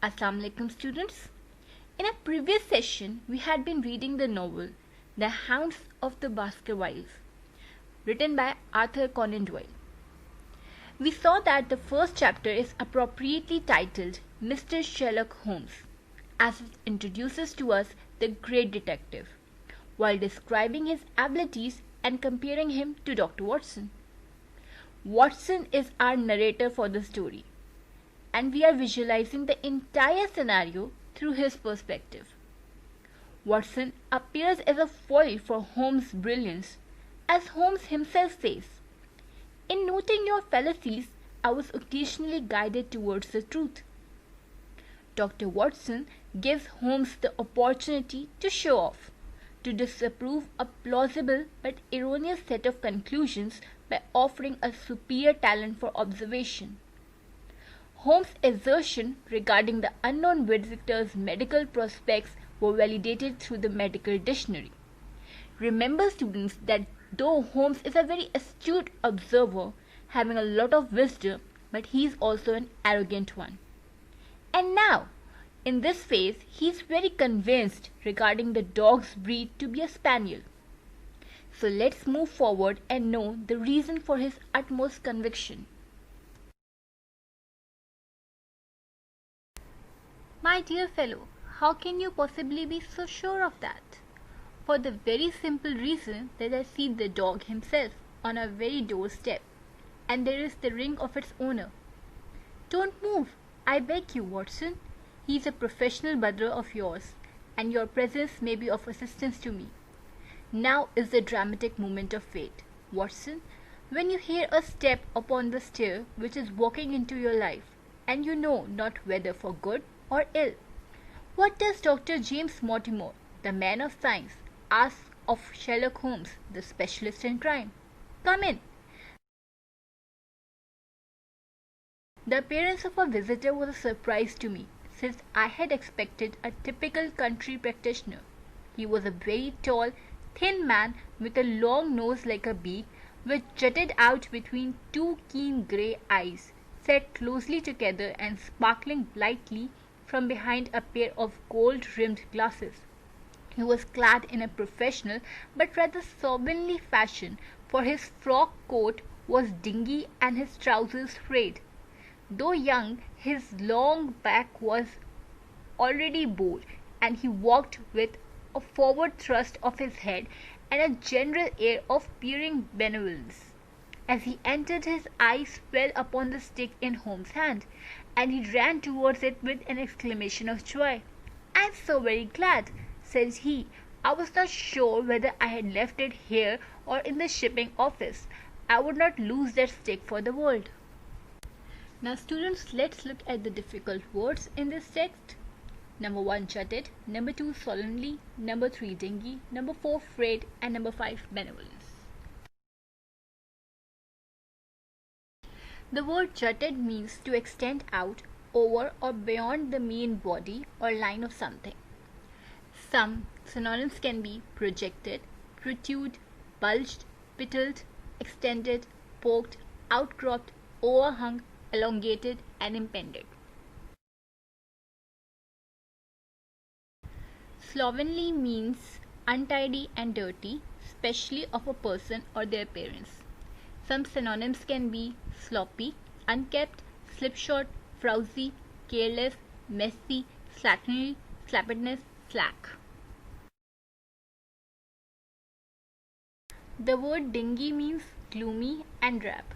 Assalamu alaikum students. In a previous session, we had been reading the novel The Hounds of the Baskervilles, written by Arthur Conan Doyle. We saw that the first chapter is appropriately titled Mr. Sherlock Holmes, as it introduces to us the great detective, while describing his abilities and comparing him to Dr. Watson. Watson is our narrator for the story, and we are visualizing the entire scenario through his perspective. Watson appears as a foil for Holmes' brilliance, as Holmes himself says, "In noting your fallacies, I was occasionally guided towards the truth." Dr. Watson gives Holmes the opportunity to show off, to disprove a plausible but erroneous set of conclusions by offering a superior talent for observation. Holmes' assertion regarding the unknown visitor's medical prospects were validated through the medical dictionary. Remember, students, that though Holmes is a very astute observer, having a lot of wisdom, but he is also an arrogant one. And now, in this phase, he is very convinced regarding the dog's breed to be a spaniel. So let's move forward and know the reason for his utmost conviction. My dear fellow, how can you possibly be so sure of that? For the very simple reason that I see the dog himself on our very doorstep, and there is the ring of its owner. Don't move, I beg you, Watson. He is a professional brother of yours, and your presence may be of assistance to me. Now is the dramatic moment of fate, Watson, when you hear a step upon the stair which is walking into your life, and you know not whether for good or ill. What does Dr. James Mortimer, the man of science, ask of Sherlock Holmes, the specialist in crime? Come in. The appearance of a visitor was a surprise to me, since I had expected a typical country practitioner. He was a very tall, thin man with a long nose like a beak, which jutted out between two keen grey eyes, set closely together and sparkling brightly from behind a pair of gold-rimmed glasses. He was clad in a professional but rather slovenly fashion, for his frock coat was dingy and his trousers frayed. Though young, his long back was already bowed, and he walked with a forward thrust of his head and a general air of peering benevolence. As he entered, his eyes fell upon the stick in Holmes' hand, and he ran towards it with an exclamation of joy. "I am so very glad," said he. "I was not sure whether I had left it here or in the shipping office. I would not lose that stick for the world." Now students, let's look at the difficult words in this text. Number 1, jutted. Number 2, solemnly. Number 3, dingy. Number 4, frayed. And number 5, benevolence. The word jutted means to extend out, over or beyond the main body or line of something. Some synonyms can be projected, protrude, bulged, petaled, extended, poked, outcropped, overhung, elongated, and impended. Slovenly means untidy and dirty, especially of a person or their appearance. Some synonyms can be sloppy, unkempt, slipshod, frowsy, careless, messy, slatternly, slappedness, slack. The word dingy means gloomy and drab.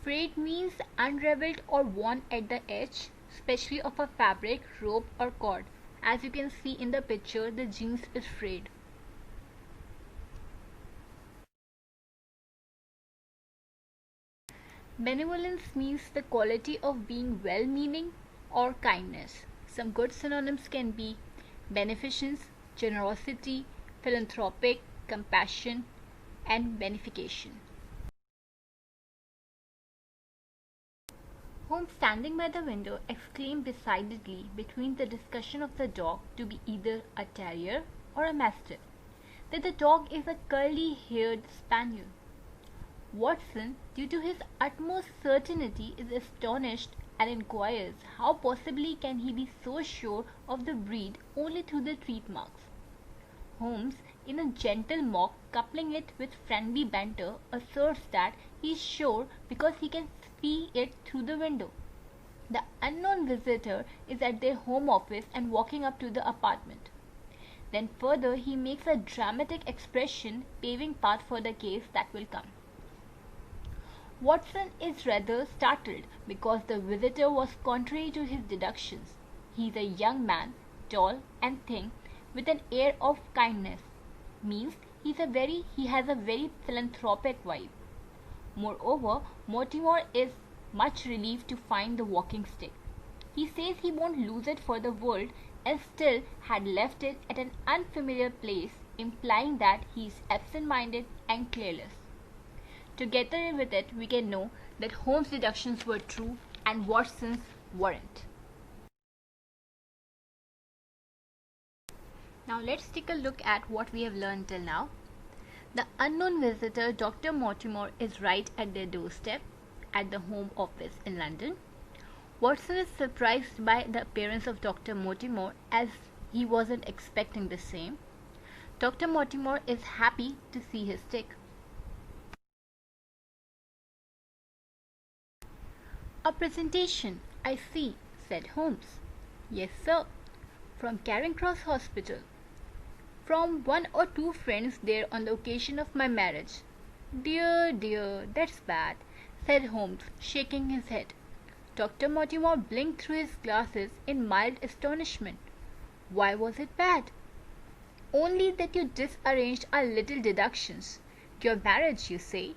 Frayed means unraveled or worn at the edge, especially of a fabric, rope or cord. As you can see in the picture, the jeans is frayed. Benevolence means the quality of being well-meaning or kindness. Some good synonyms can be beneficence, generosity, philanthropic, compassion, and benefication. Holmes, standing by the window, exclaimed decidedly between the discussion of the dog to be either a terrier or a mastiff, that the dog is a curly-haired spaniel. Watson, due to his utmost certainty, is astonished and inquires how possibly can he be so sure of the breed only through the teeth marks. Holmes, in a gentle mock coupling it with friendly banter, asserts that he is sure because he can see it through the window. The unknown visitor is at their home office and walking up to the apartment. Then further he makes a dramatic expression paving path for the case that will come. Watson is rather startled because the visitor was contrary to his deductions. He is a young man, tall and thin, with an air of kindness. Means he has a very philanthropic vibe. Moreover, Mortimer is much relieved to find the walking stick. He says he won't lose it for the world and still had left it at an unfamiliar place, implying that he is absent-minded and careless. Together with it, we can know that Holmes' deductions were true and Watson's weren't. Now let's take a look at what we have learned till now. The unknown visitor, Dr. Mortimer, is right at their doorstep at the Home Office in London. Watson is surprised by the appearance of Dr. Mortimer as he wasn't expecting the same. Dr. Mortimer is happy to see his stick. A presentation, I see, said Holmes. Yes, sir. From Charing Cross Hospital. From one or two friends there on the occasion of my marriage. Dear, dear, that's bad, said Holmes, shaking his head. Dr. Mortimer blinked through his glasses in mild astonishment. Why was it bad? Only that you disarranged our little deductions. Your marriage, you say?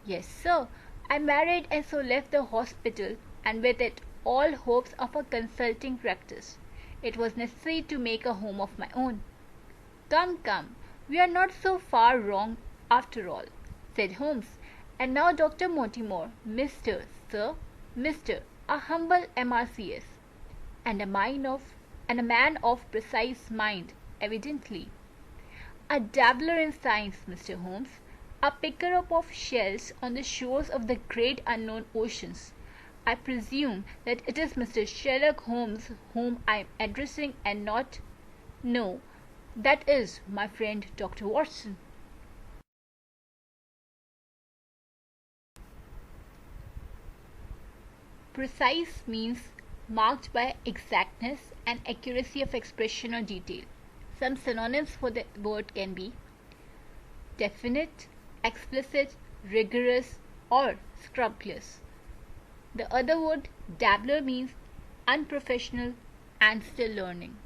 Yes, sir. I married and so left the hospital, and with it all hopes of a consulting practice. It was necessary to make a home of my own. Come, come, we are not so far wrong after all, said Holmes. And now Dr. Mortimer, Mr. Sir, Mr. a humble MRCS, and a man of precise mind, evidently. A dabbler in science, Mr. Holmes, a picker up of shells on the shores of the great unknown oceans. I presume that it is Mr. Sherlock Holmes whom I am addressing and not... No, that is my friend Dr. Watson. Precise means marked by exactness and accuracy of expression or detail. Some synonyms for the word can be definite, explicit, rigorous, or scrupulous. The other word, dabbler, means unprofessional and still learning.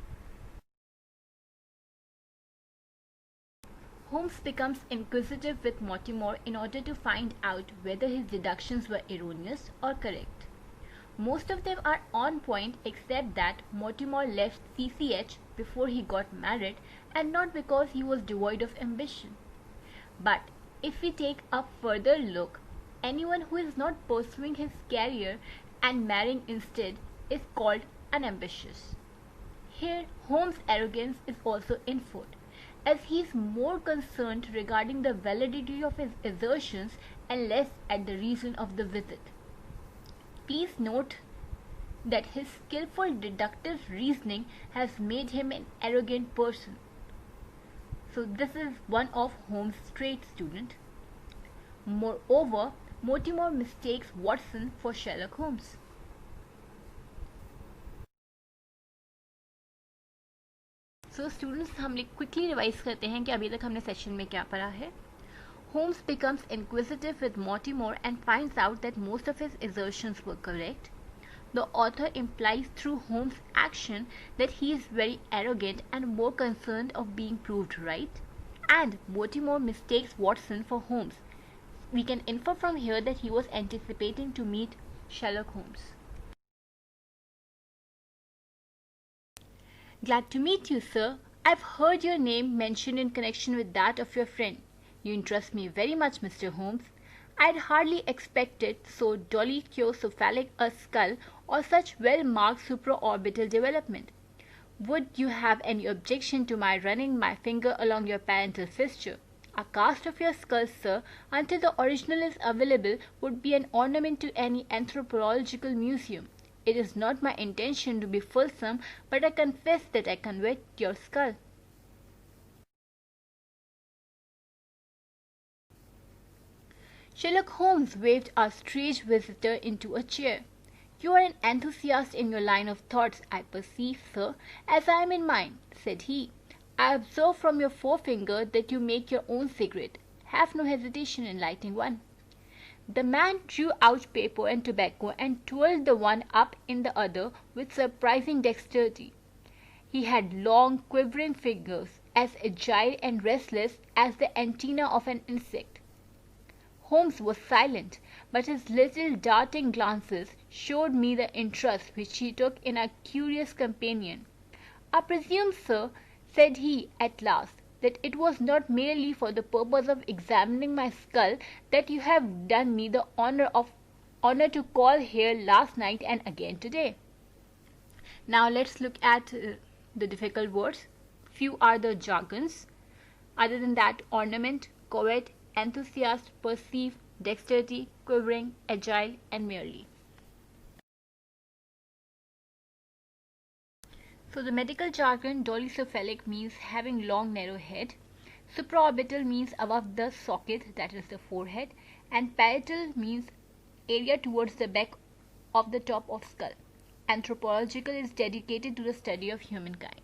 Holmes becomes inquisitive with Mortimer in order to find out whether his deductions were erroneous or correct. Most of them are on point except that Mortimer left CCH before he got married and not because he was devoid of ambition. But if we take a further look, anyone who is not pursuing his career and marrying instead is called unambitious. Here, Holmes' arrogance is also inferred, as he is more concerned regarding the validity of his assertions and less at the reason of the visit. Please note that his skillful deductive reasoning has made him an arrogant person. So this is one of Holmes' traits, student. Moreover, Mortimer mistakes Watson for Sherlock Holmes. So students, हम quickly revise करते हैं कि अभी तक हमने session में क्या पढ़ा है. Holmes becomes inquisitive with Mortimer and finds out that most of his assertions were correct. The author implies through Holmes' action that he is very arrogant and more concerned of being proved right. And Mortimer mistakes Watson for Holmes. We can infer from here that he was anticipating to meet Sherlock Holmes. Glad to meet you, sir. I've heard your name mentioned in connection with that of your friend. You interest me very much, Mr. Holmes. I'd hardly expected so dolichocephalic a skull or such well-marked supraorbital development. Would you have any objection to my running my finger along your parental fissure? A cast of your skull, sir, until the original is available, would be an ornament to any anthropological museum. It is not my intention to be fulsome, but I confess that I covet your skull. Sherlock Holmes waved our strange visitor into a chair. "You are an enthusiast in your line of thoughts, I perceive, sir, as I am in mine," said he. "I observe from your forefinger that you make your own cigarette. Have no hesitation in lighting one." The man drew out paper and tobacco and twirled the one up in the other with surprising dexterity. He had long, quivering fingers, as agile and restless as the antennae of an insect. Holmes was silent, but his little darting glances showed me the interest which he took in our curious companion. "I presume, sir," said he at last, "that it was not merely for the purpose of examining my skull that you have done me the honour to call here last night and again today." Now let's look at the difficult words. Few are the jargons. Other than that, ornament, covet, enthusiast, perceive, dexterity, quivering, agile, and merely. So the medical jargon, dolichocephalic means having long narrow head, supraorbital means above the socket, that is the forehead, and parietal means area towards the back of the top of skull. Anthropological is dedicated to the study of humankind.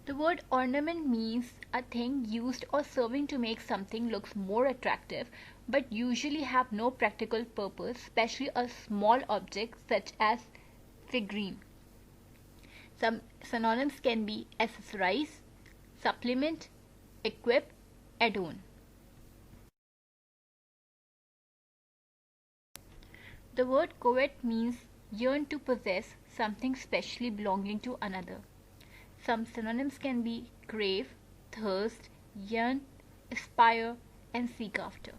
The word ornament means a thing used or serving to make something looks more attractive, but usually have no practical purpose, especially a small object such as figurine. Some synonyms can be accessorize, supplement, equip, adorn. The word covet means yearn to possess something specially belonging to another. Some synonyms can be crave, thirst, yearn, aspire, and seek after.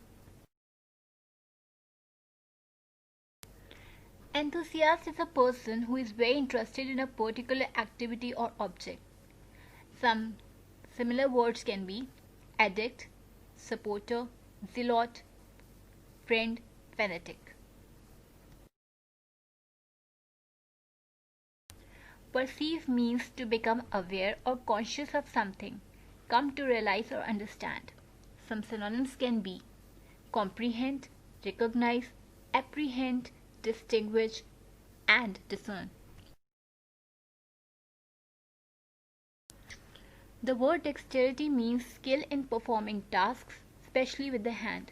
Enthusiast is a person who is very interested in a particular activity or object. Some similar words can be addict, supporter, zealot, friend, fanatic. Perceive means to become aware or conscious of something, come to realize or understand. Some synonyms can be comprehend, recognize, apprehend, distinguish, and discern. The word dexterity means skill in performing tasks, especially with the hand.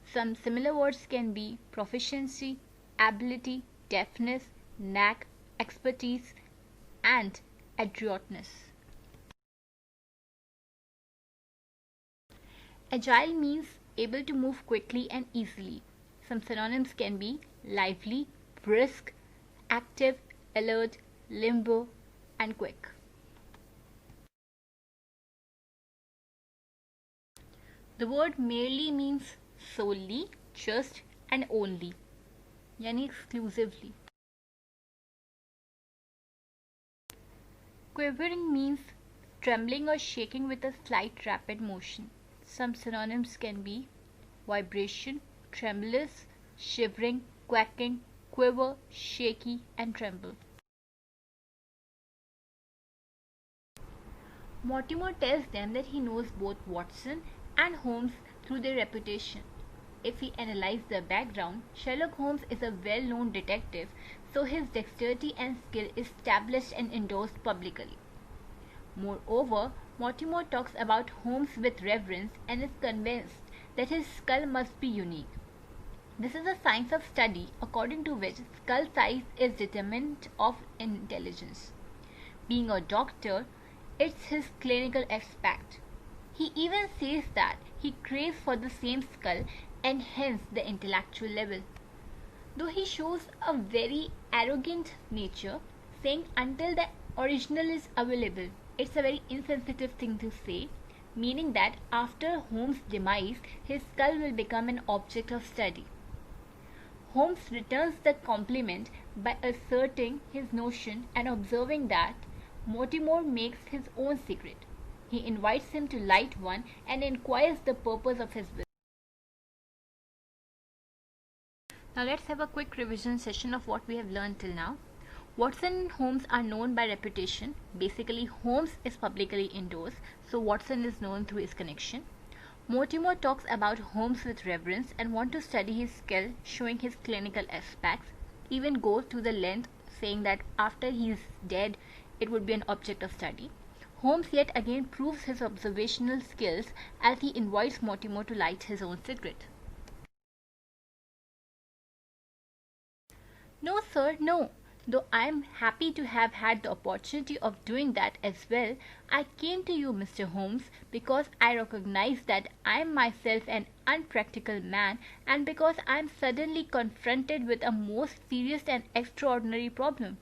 Some similar words can be proficiency, ability, deftness, knack, expertise, and adroitness. Agile means able to move quickly and easily. Some synonyms can be lively, brisk, active, alert, limber, and quick. The word merely means solely, just, and only, yani exclusively. Quivering means trembling or shaking with a slight rapid motion. Some synonyms can be vibration, tremulous, shivering, quacking, quiver, shaky, and tremble. Mortimer tells them that he knows both Watson and Holmes through their reputation. If we analyze their background, Sherlock Holmes is a well-known detective, so his dexterity and skill is established and endorsed publicly. Moreover, Mortimer talks about Holmes with reverence and is convinced that his skull must be unique. This is a science of study according to which skull size is determinant of intelligence. Being a doctor, it's his clinical aspect. He even says that he craves for the same skull and hence the intellectual level. Though he shows a very arrogant nature, saying until the original is available, it's a very insensitive thing to say, meaning that after Holmes' demise, his skull will become an object of study. Holmes returns the compliment by asserting his notion and observing that Mortimer makes his own cigarette. He invites him to light one and inquires the purpose of his visit. Now let's have a quick revision session of what we have learned till now. Watson and Holmes are known by reputation. Basically, Holmes is publicly endorsed, so Watson is known through his connection. Mortimer talks about Holmes with reverence and wants to study his skill, showing his clinical aspects, even go to the length saying that after he is dead, it would be an object of study. Holmes yet again proves his observational skills as he invites Mortimer to light his own cigarette. No, sir, no. Though I am happy to have had the opportunity of doing that as well, I came to you, Mr. Holmes, because I recognize that I am myself an unpractical man, and because I am suddenly confronted with a most serious and extraordinary problem,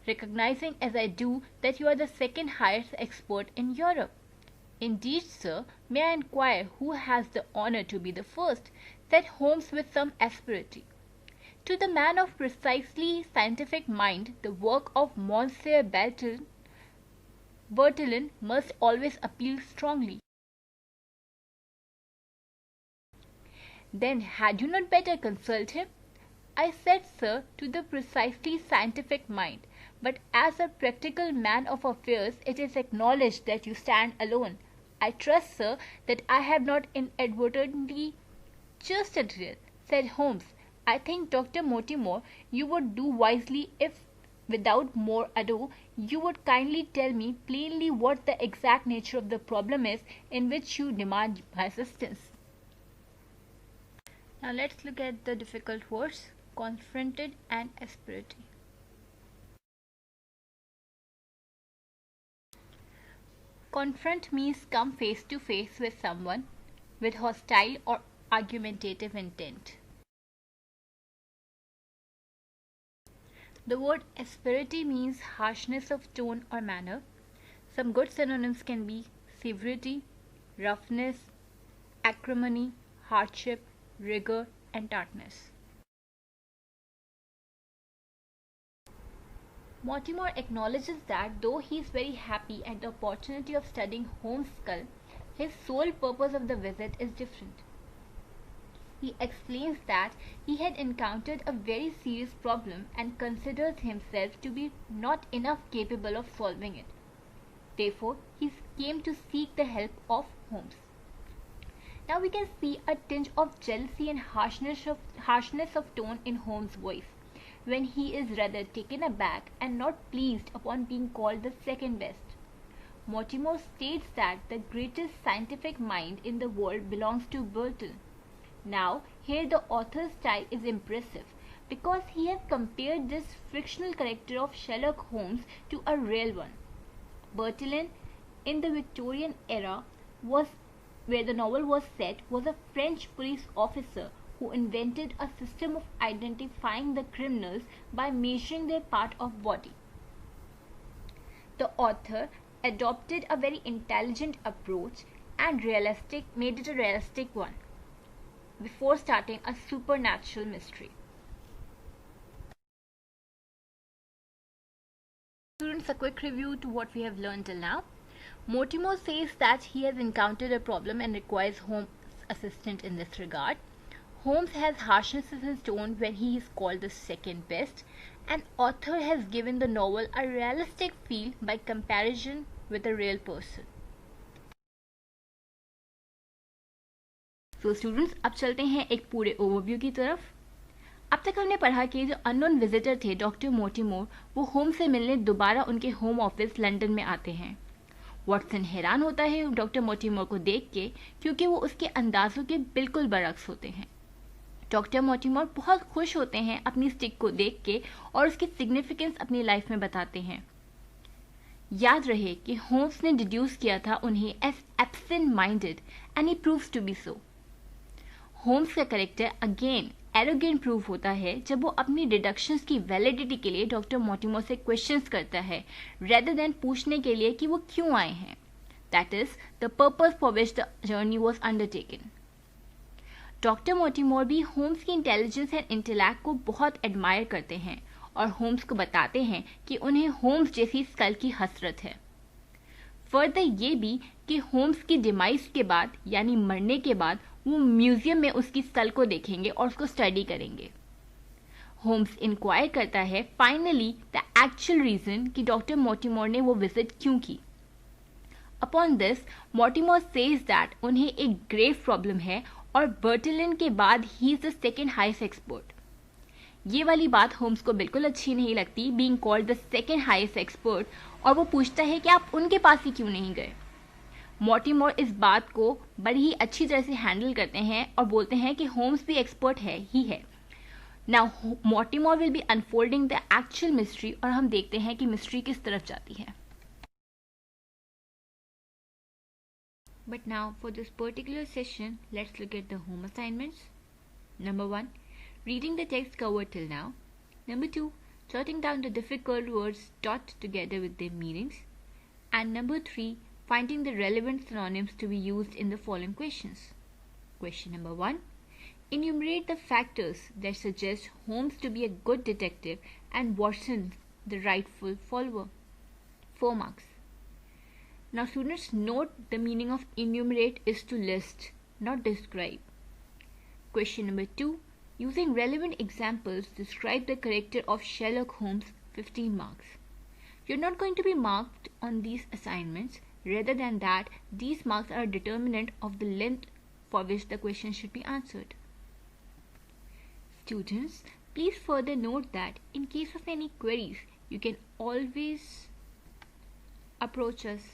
recognizing as I do that you are the second highest expert in Europe. Indeed, sir, may I inquire who has the honor to be the first? Said Holmes with some asperity. To the man of precisely scientific mind, the work of Monsieur Bertillon must always appeal strongly. Then had you not better consult him? I said, sir, to the precisely scientific mind, but as a practical man of affairs it is acknowledged that you stand alone. I trust, sir, that I have not inadvertently just a drill, said Holmes. I think, Dr. Mortimer, you would do wisely if, without more ado, you would kindly tell me plainly what the exact nature of the problem is in which you demand my assistance. Now let's look at the difficult words, confronted and asperity. Confront means come face to face with someone with hostile or argumentative intent. The word asperity means harshness of tone or manner. Some good synonyms can be severity, roughness, acrimony, hardship, rigor, and tartness. Mortimer acknowledges that though he is very happy at the opportunity of studying Holmes' skull, his sole purpose of the visit is different. He explains that he had encountered a very serious problem and considers himself to be not enough capable of solving it. Therefore, he came to seek the help of Holmes. Now we can see a tinge of jealousy and harshness of tone in Holmes' voice, when he is rather taken aback and not pleased upon being called the second best. Mortimer states that the greatest scientific mind in the world belongs to Bertillon. Now, here the author's style is impressive because he has compared this fictional character of Sherlock Holmes to a real one. Bertillon, in the Victorian era, where the novel was set, was a French police officer who invented a system of identifying the criminals by measuring their part of body. The author adopted a very intelligent approach and made it a realistic one before starting a supernatural mystery. Students, a quick review to what we have learned till now. Mortimer says that he has encountered a problem and requires Holmes' assistance in this regard. Holmes has harshness in his tone when he is called the second best, and author has given the novel a realistic feel by comparison with a real person. तो students, अब चलते हैं एक पूरे overview की तरफ। अब तक हमने पढ़ा कि जो अननोन विजिटर थे डॉक्टर मोर्टिमर, वो होम्स से मिलने दोबारा उनके होम ऑफिस लंदन में आते हैं। वॉटसन हैरान होता है डॉक्टर मोर्टिमर को देख के, क्योंकि वो उसके अंदाजों के बिल्कुल बरक्स होते हैं। डॉक्टर मोर्टिमर बहुत खुश होते हैं अपनी स्टिक को देख के और उसकी सिग्निफिकेंस अपनी लाइफ में बताते हैं। याद रहे कि होम्स ने डिड्यूस किया था उन्हें as absent minded and he proves to be so. Holmes का कैरेक्टर अगेन एरोगेंट प्रूव होता है जब वो अपनी डिडक्शंस की वैलिडिटी के लिए डॉक्टर मोर्टिमर से क्वेश्चंस करता है रेदर देन पूछने के लिए कि वो क्यों आए हैं। That is the purpose for which the journey was undertaken. Doctor Mortimer भी होम्स की इंटेलिजेंस एंड इंटेलेक्ट को बहुत एडमायर करते हैं और होम्स को बताते हैं कि उन्हें होम्स जैसी स्कल की हसरत है। फर्दर ये भी कि होम्स की डिमाइस के बाद यानी मरने के बाद वो म्यूजियम में उसकी स्कल को देखेंगे और उसको स्टडी करेंगे। होम्स इंक्वायर करता है फाइनली द एक्चुअल रीजन कि डॉक्टर मोटिमोर ने वो विजिट क्यों की। अपॉन दिस मोटिमोर सेज दैट उन्हें एक ग्रेव प्रॉब्लम है और बर्टलिन के बाद he is the second highest expert. ये वाली बात होम्स को बिल्कुल अच्छी नहीं लगती, being called the second highest expert, और वो पूछता है कि आप उनके पास ही क्यों नहीं गए। मोटिमोर इस बात को बड़ी ही अच्छी तरह से हैंडल करते हैं और बोलते हैं कि होम्स भी एक्सपर्ट है ही है। Now Mortimer will be unfolding the actual mystery और हम देखते हैं कि मिस्ट्री किस तरफ जाती है। But now for this particular session, let's look at the home assignments. Number 1, reading the text covered till now. Number 2, jotting down the difficult words taught together with their meanings. And number 3, finding the relevant synonyms to be used in the following questions. Question number 1, enumerate the factors that suggest Holmes to be a good detective and Watson the rightful follower. 4 marks. Now students, note the meaning of enumerate is to list, not describe. Question number 2, using relevant examples, describe the character of Sherlock Holmes. 15 marks. You're not going to be marked on these assignments. Rather than that, these marks are a determinant of the length for which the question should be answered. Students, please further note that in case of any queries, you can always approach us.